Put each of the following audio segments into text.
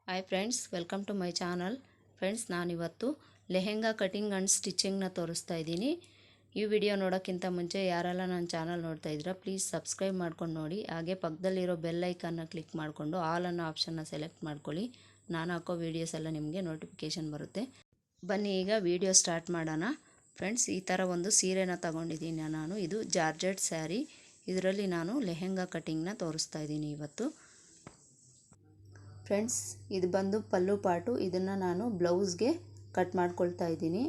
Hi friends, welcome to my channel. Friends, ನಾನಿವತ್ತು lehenga cutting and ಸ್ಟಿಚಿಂಗ್ನ ತೋರಿಸ್ತಾ ಇದ್ದೀನಿ. ಈ ವಿಡಿಯೋ ನೋಡೋಕ್ಕಿಂತ ಮುಂಚೆ ಯಾರೆಲ್ಲ ನನ್ನ ಚಾನಲ್ ನೋಡ್ತಾ ಇದ್ದೀರಾ ಪ್ಲೀಸ್ ಸಬ್ಸ್ಕ್ರೈಬ್ ಮಾಡ್ಕೊಂಡು ನೋಡಿ. ಹಾಗೆ ಪಕ್ಕದಲ್ಲಿರೋ ಬೆಲ್ ಐಕನ್ನ ಕ್ಲಿಕ್ ಮಾಡಿಕೊಂಡು ಆಲ್ ಅನ್ನೋ ಆಪ್ಷನ್ನ ಸೆಲೆಕ್ಟ್ ಮಾಡ್ಕೊಳ್ಳಿ. ನಾನು ಹಾಕೋ ವೀಡಿಯೋಸ್ ಎಲ್ಲ ನಿಮಗೆ ನೋಟಿಫಿಕೇಷನ್ ಬರುತ್ತೆ. ಬನ್ನಿ ಈಗ ವಿಡಿಯೋ ಸ್ಟಾರ್ಟ್ ಮಾಡೋಣ. ಫ್ರೆಂಡ್ಸ್, ಈ ಥರ ಒಂದು ಸೀರೆನ ತಗೊಂಡಿದ್ದೀನಿ ನಾನು. ಇದು ಜಾರ್ಜೆಟ್ ಸ್ಯಾರಿ. ಇದರಲ್ಲಿ ನಾನು ಲೆಹೆಂಗಾ ಕಟಿಂಗ್ನ ತೋರಿಸ್ತಾ ಇದ್ದೀನಿ ಇವತ್ತು. ಫ್ರೆಂಡ್ಸ್, ಇದು ಬಂದು ಪಲ್ಲು ಪಾರ್ಟು. ಇದನ್ನು ನಾನು ಬ್ಲೌಸ್ಗೆ ಕಟ್ ಮಾಡ್ಕೊಳ್ತಾ ಇದ್ದೀನಿ.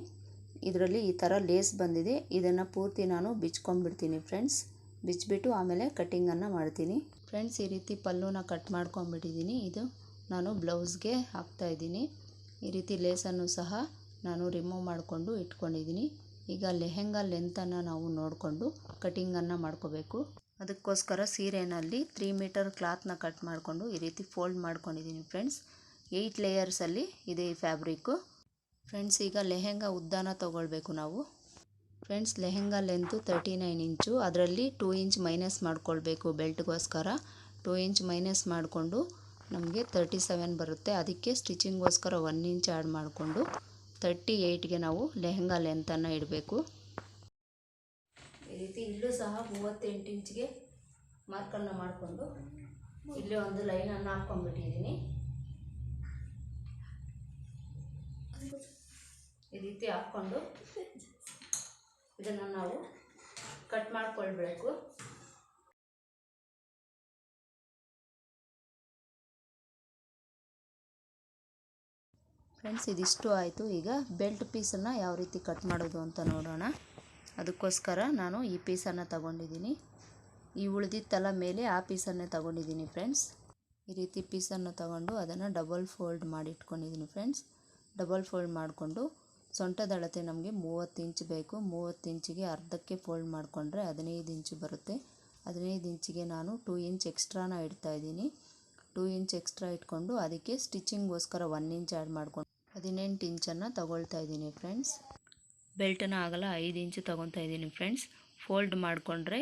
ಇದರಲ್ಲಿ ಈ ಥರ ಲೇಸ್ ಬಂದಿದೆ. ಇದನ್ನು ಪೂರ್ತಿ ನಾನು ಬಿಚ್ಕೊಂಡ್ಬಿಡ್ತೀನಿ ಫ್ರೆಂಡ್ಸ್. ಬಿಚ್ಚಿಬಿಟ್ಟು ಆಮೇಲೆ ಕಟ್ಟಿಂಗನ್ನು ಮಾಡ್ತೀನಿ. ಫ್ರೆಂಡ್ಸ್, ಈ ರೀತಿ ಪಲ್ಲುನ ಕಟ್ ಮಾಡ್ಕೊಂಡ್ಬಿಟ್ಟಿದ್ದೀನಿ. ಇದು ನಾನು ಬ್ಲೌಸ್ಗೆ ಹಾಕ್ತಾಯಿದ್ದೀನಿ. ಈ ರೀತಿ ಲೇಸನ್ನು ಸಹ ನಾನು ರಿಮೂವ್ ಮಾಡಿಕೊಂಡು ಇಟ್ಕೊಂಡಿದ್ದೀನಿ. ಈಗ ಲೆಹೆಂಗಾ ಲೆಂತನ್ನು ನಾವು ನೋಡಿಕೊಂಡು ಕಟಿಂಗನ್ನು ಮಾಡ್ಕೋಬೇಕು. ಅದಕ್ಕೋಸ್ಕರ ಸೀರೆನಲ್ಲಿ 3 ಮೀಟರ್ ಕ್ಲಾತ್ನ ಕಟ್ ಮಾಡಿಕೊಂಡು ಈ ರೀತಿ ಫೋಲ್ಡ್ ಮಾಡ್ಕೊಂಡಿದ್ದೀನಿ ಫ್ರೆಂಡ್ಸ್. 8 ಲೇಯರ್ಸಲ್ಲಿ ಇದೆ ಈ ಫ್ಯಾಬ್ರಿಕ್ಕು. ಫ್ರೆಂಡ್ಸ್, ಈಗ ಲೆಹೆಂಗಾ ಉದ್ದಾನ ತೊಗೊಳ್ಬೇಕು ನಾವು. ಫ್ರೆಂಡ್ಸ್, ಲೆಹೆಂಗಾ ಲೆಂತು 39 ಇಂಚು. ಅದರಲ್ಲಿ 2 ಇಂಚ್ ಮೈನಸ್ ಮಾಡ್ಕೊಳ್ಬೇಕು ಬೆಲ್ಟ್ಗೋಸ್ಕರ. 2 ಇಂಚ್ ಮೈನಸ್ ಮಾಡಿಕೊಂಡು ನಮಗೆ 37 ಬರುತ್ತೆ. ಅದಕ್ಕೆ ಸ್ಟಿಚಿಂಗ್ಗೋಸ್ಕರ 1 ಇಂಚ್ ಆ್ಯಡ್ ಮಾಡಿಕೊಂಡು 38ಗೆ ನಾವು ಲೆಹೆಂಗಾ ಲೆಂತನ್ನು ಇಡಬೇಕು. ಈ ರೀತಿ ಇಲ್ಲೂ ಸಹ 38 ಇಂಚ್ಗೆ ಮಾರ್ಕನ್ನು ಮಾಡಿಕೊಂಡು ಇಲ್ಲಿ ಒಂದು ಲೈನನ್ನು ಹಾಕ್ಕೊಂಡ್ಬಿಟ್ಟಿದ್ದೀನಿ. ಈ ರೀತಿ ಹಾಕ್ಕೊಂಡು ಇದನ್ನು ನಾವು ಕಟ್ ಮಾಡ್ಕೊಳ್ಬೇಕು. ಫ್ರೆಂಡ್ಸ್, ಇದಿಷ್ಟು ಆಯಿತು. ಈಗ ಬೆಲ್ಟ್ ಪೀಸನ್ನು ಯಾವ ರೀತಿ ಕಟ್ ಮಾಡೋದು ಅಂತ ನೋಡೋಣ. ಅದಕ್ಕೋಸ್ಕರ ನಾನು ಈ ಪೀಸನ್ನು ತಗೊಂಡಿದ್ದೀನಿ. ಈ ಉಳಿದಿತ್ತಲ್ಲ ಮೇಲೆ ಆ ಪೀಸನ್ನೇ ತಗೊಂಡಿದ್ದೀನಿ ಫ್ರೆಂಡ್ಸ್. ಈ ರೀತಿ ಪೀಸನ್ನು ತಗೊಂಡು ಅದನ್ನು ಡಬಲ್ ಫೋಲ್ಡ್ ಮಾಡಿ ಇಟ್ಕೊಂಡಿದ್ದೀನಿ ಫ್ರೆಂಡ್ಸ್. ಡಬಲ್ ಫೋಲ್ಡ್ ಮಾಡಿಕೊಂಡು ಸೊಂಟದ ಅಳತೆ ನಮಗೆ 30 ಇಂಚ್ ಬೇಕು. 30 ಇಂಚಿಗೆ ಅರ್ಧಕ್ಕೆ ಫೋಲ್ಡ್ ಮಾಡಿಕೊಂಡ್ರೆ 15 ಇಂಚು ಬರುತ್ತೆ. 15 ಇಂಚಿಗೆ ನಾನು 2 ಇಂಚ್ ಎಕ್ಸ್ಟ್ರಾನ ಇಡ್ತಾಯಿದ್ದೀನಿ. 2 ಇಂಚ್ ಎಕ್ಸ್ಟ್ರಾ ಇಟ್ಕೊಂಡು ಅದಕ್ಕೆ ಸ್ಟಿಚಿಂಗ್ಗೋಸ್ಕರ 1 ಇಂಚ್ ಆ್ಯಡ್ ಮಾಡ್ಕೊಂಡು 18 ಇಂಚನ್ನು ತಗೊಳ್ತಾ ಇದ್ದೀನಿ ಫ್ರೆಂಡ್ಸ್. ಬೆಲ್ಟನ ಅಗಲ 5 ಇಂಚು ತೊಗೊತಾ ಇದ್ದೀನಿ ಫ್ರೆಂಡ್ಸ್. ಫೋಲ್ಡ್ ಮಾಡಿಕೊಂಡ್ರೆ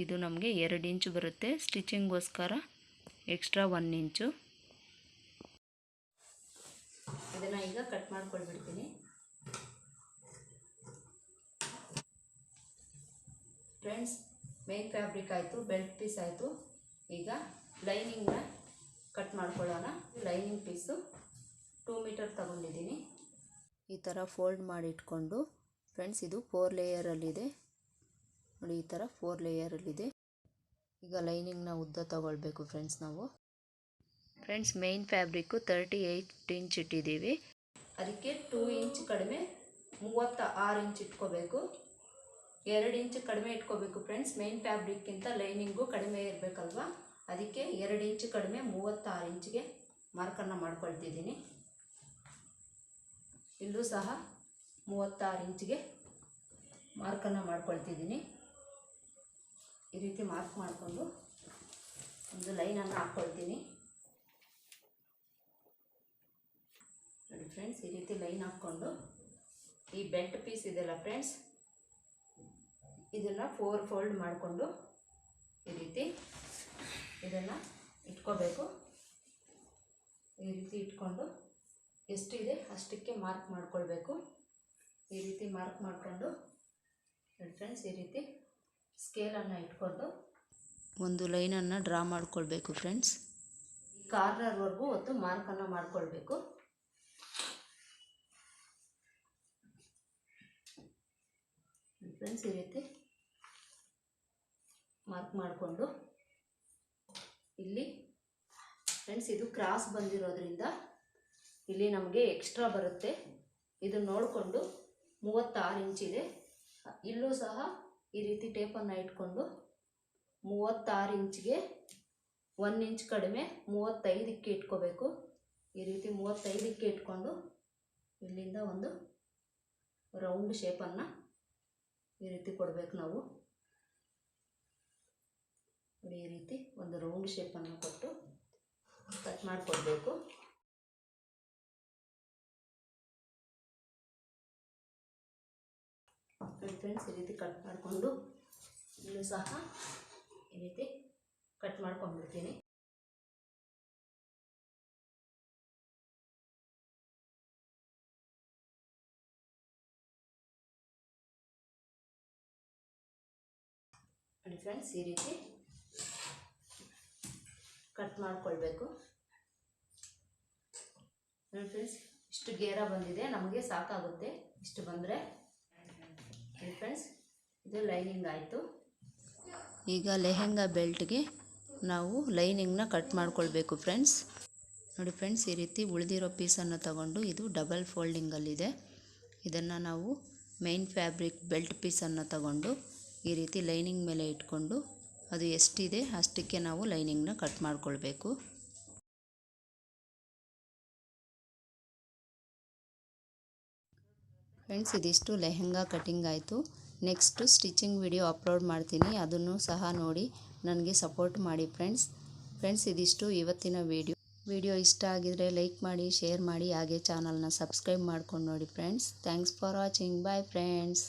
ಇದು ನಮಗೆ 2 ಇಂಚು ಬರುತ್ತೆ. ಸ್ಟಿಚಿಂಗ್ಗೋಸ್ಕರ ಎಕ್ಸ್ಟ್ರಾ 1 ಇಂಚು. ಇದನ್ನು ಈಗ ಕಟ್ ಮಾಡ್ಕೊಳ್ಬಿಡ್ತೀನಿ. ಫ್ರೆಂಡ್ಸ್, ಮೇನ್ ಫ್ಯಾಬ್ರಿಕ್ ಆಯಿತು, ಬೆಲ್ಟ್ ಪೀಸ್ ಆಯಿತು. ಈಗ ಲೈನಿಂಗ್ನ ಕಟ್ ಮಾಡ್ಕೊಳ್ಳೋಣ. ಲೈನಿಂಗ್ ಪೀಸು 2 ಮೀಟರ್ ತಗೊಂಡಿದ್ದೀನಿ. ಈ ಥರ ಫೋಲ್ಡ್ ಮಾಡಿ ಇಟ್ಕೊಂಡು ಫ್ರೆಂಡ್ಸ್, ಇದು 4 ಲೇಯರಲ್ಲಿದೆ ನೋಡಿ. ಈ ಥರ 4 ಲೇಯರಲ್ಲಿದೆ. ಈಗ ಲೈನಿಂಗ್ನ ಉದ್ದ ತಗೊಳ್ಬೇಕು ಫ್ರೆಂಡ್ಸ್ ನಾವು. ಫ್ರೆಂಡ್ಸ್, ಮೇನ್ ಫ್ಯಾಬ್ರಿಕ್ಕು 38 ಇಂಚ್ ಇಟ್ಟಿದ್ದೀವಿ. ಅದಕ್ಕೆ 2 ಇಂಚ್ ಕಡಿಮೆ 36 ಇಂಚ್ ಇಟ್ಕೋಬೇಕು. 2 ಇಂಚ್ ಕಡಿಮೆ ಇಟ್ಕೋಬೇಕು ಫ್ರೆಂಡ್ಸ್. ಮೇನ್ ಫ್ಯಾಬ್ರಿಕ್ಕಿಂತ ಲೈನಿಂಗು ಕಡಿಮೆ ಇರಬೇಕಲ್ವ. ಅದಕ್ಕೆ 2 ಇಂಚ್ ಕಡಿಮೆ 36 ಇಂಚಿಗೆ ಮಾರ್ಕನ್ನು ಮಾಡ್ಕೊಳ್ತಿದ್ದೀನಿ. ಇಲ್ಲೂ ಸಹ 36 ಇಂಚಿಗೆ ಮಾರ್ಕನ್ನು ಮಾಡ್ಕೊಳ್ತಿದ್ದೀನಿ. ಈ ರೀತಿ ಮಾರ್ಕ್ ಮಾಡಿಕೊಂಡು ಒಂದು ಲೈನನ್ನು ಹಾಕ್ಕೊಳ್ತೀನಿ ನೋಡಿ ಫ್ರೆಂಡ್ಸ್. ಈ ರೀತಿ ಲೈನ್ ಹಾಕ್ಕೊಂಡು ಈ ಬೆಲ್ಟ್ ಪೀಸ್ ಇದೆಲ್ಲ ಫ್ರೆಂಡ್ಸ್, ಇದನ್ನು 4 ಫೋಲ್ಡ್ ಮಾಡಿಕೊಂಡು ಈ ರೀತಿ ಇದನ್ನು ಇಟ್ಕೋಬೇಕು. ಈ ರೀತಿ ಇಟ್ಕೊಂಡು ಎಷ್ಟಿದೆ ಅಷ್ಟಕ್ಕೆ ಮಾರ್ಕ್ ಮಾಡ್ಕೊಳ್ಬೇಕು. ಈ ರೀತಿ ಮಾರ್ಕ್ ಮಾಡಿಕೊಂಡು ಫ್ರೆಂಡ್ಸ್, ಈ ರೀತಿ ಸ್ಕೇಲನ್ನು ಇಟ್ಕೊಂಡು ಒಂದು ಲೈನನ್ನು ಡ್ರಾ ಮಾಡ್ಕೊಳ್ಬೇಕು ಫ್ರೆಂಡ್ಸ್. ಈ ಕಾರ್ನರ್ವರೆಗೂ ಒಂದು ಮಾರ್ಕನ್ನು ಮಾಡ್ಕೊಳ್ಬೇಕು. ಫ್ರೆಂಡ್ಸ್, ಈ ರೀತಿ ಮಾರ್ಕ್ ಮಾಡಿಕೊಂಡು ಇಲ್ಲಿ ಫ್ರೆಂಡ್ಸ್, ಇದು ಕ್ರಾಸ್ ಬಂದಿರೋದ್ರಿಂದ ಇಲ್ಲಿ ನಮಗೆ ಎಕ್ಸ್ಟ್ರಾ ಬರುತ್ತೆ. ಇದು ನೋಡಿಕೊಂಡು 36 ಇಂಚಿದೆ. ಇಲ್ಲೂ ಸಹ ಈ ರೀತಿ ಟೇಪನ್ನು ಇಟ್ಕೊಂಡು 36 ಇಂಚಿಗೆ 1 ಇಂಚ್ ಕಡಿಮೆ 35ಕ್ಕೆ ಇಟ್ಕೋಬೇಕು. ಈ ರೀತಿ 35ಕ್ಕೆ ಇಟ್ಕೊಂಡು ಇಲ್ಲಿಂದ ಒಂದು ರೌಂಡ್ ಶೇಪನ್ನು ಈ ರೀತಿ ಕೊಡಬೇಕು ನಾವು. ಈ ರೀತಿ ಒಂದು ರೌಂಡ್ ಶೇಪನ್ನು ಕೊಟ್ಟು ಕಟ್ ಮಾಡಿಕೊಡ್ಬೇಕು. ಫ್ರೆಂಡ್ಸ್, ಈ ರೀತಿ ಕಟ್ ಮಾಡಿಕೊಂಡು ಇಲ್ಲೂ ಸಹ ಈ ರೀತಿ ಕಟ್ ಮಾಡ್ಕೊಂಡ್ಬಿಡ್ತೀನಿ. ನೋಡಿ ಫ್ರೆಂಡ್ಸ್, ಈ ರೀತಿ ಕಟ್ ಮಾಡ್ಕೊಳ್ಬೇಕು. ನೋಡಿ ಫ್ರೆಂಡ್ಸ್, ಇಷ್ಟು ಗೇರ ಬಂದಿದೆ, ನಮಗೆ ಸಾಕಾಗುತ್ತೆ ಇಷ್ಟು ಬಂದರೆ. ನೋಡಿ ಫ್ರೆಂಡ್ಸ್, ಇದು ಲೈನಿಂಗ್ ಆಯಿತು. ಈಗ ಲೆಹೆಂಗಾ ಬೆಲ್ಟ್ಗೆ ನಾವು ಲೈನಿಂಗ್ನ ಕಟ್ ಮಾಡ್ಕೊಳ್ಬೇಕು ಫ್ರೆಂಡ್ಸ್. ನೋಡಿ ಫ್ರೆಂಡ್ಸ್, ಈ ರೀತಿ ಉಳಿದಿರೋ ಪೀಸನ್ನು ತಗೊಂಡು, ಇದು ಡಬಲ್ ಫೋಲ್ಡಿಂಗಲ್ಲಿದೆ. ಇದನ್ನು ನಾವು ಮೈನ್ ಫ್ಯಾಬ್ರಿಕ್ ಬೆಲ್ಟ್ ಪೀಸನ್ನು ತಗೊಂಡು ಈ ರೀತಿ ಲೈನಿಂಗ್ ಮೇಲೆ ಇಟ್ಕೊಂಡು ಅದು ಎಷ್ಟಿದೆ ಅಷ್ಟಕ್ಕೆ ನಾವು ಲೈನಿಂಗ್ನ ಕಟ್ ಮಾಡ್ಕೊಳ್ಬೇಕು. ಫ್ರೆಂಡ್ಸ್, ಇದಿಷ್ಟು ಲೆಹೆಂಗಾ ಕಟಿಂಗ್ ಆಯಿತು. ನೆಕ್ಸ್ಟು ಸ್ಟಿಚಿಂಗ್ ವಿಡಿಯೋ ಅಪ್ಲೋಡ್ ಮಾಡ್ತೀನಿ, ಅದನ್ನು ಸಹ ನೋಡಿ ನನಗೆ ಸಪೋರ್ಟ್ ಮಾಡಿ ಫ್ರೆಂಡ್ಸ್. ಇದಿಷ್ಟು ಇವತ್ತಿನ ವಿಡಿಯೋ ಇಷ್ಟ ಆಗಿದರೆ ಲೈಕ್ ಮಾಡಿ, ಶೇರ್ ಮಾಡಿ, ಹಾಗೆ ಚಾನಲ್ನ ಸಬ್ಸ್ಕ್ರೈಬ್ ಮಾಡ್ಕೊಂಡು ನೋಡಿ friends. Thanks for watching. Bye friends.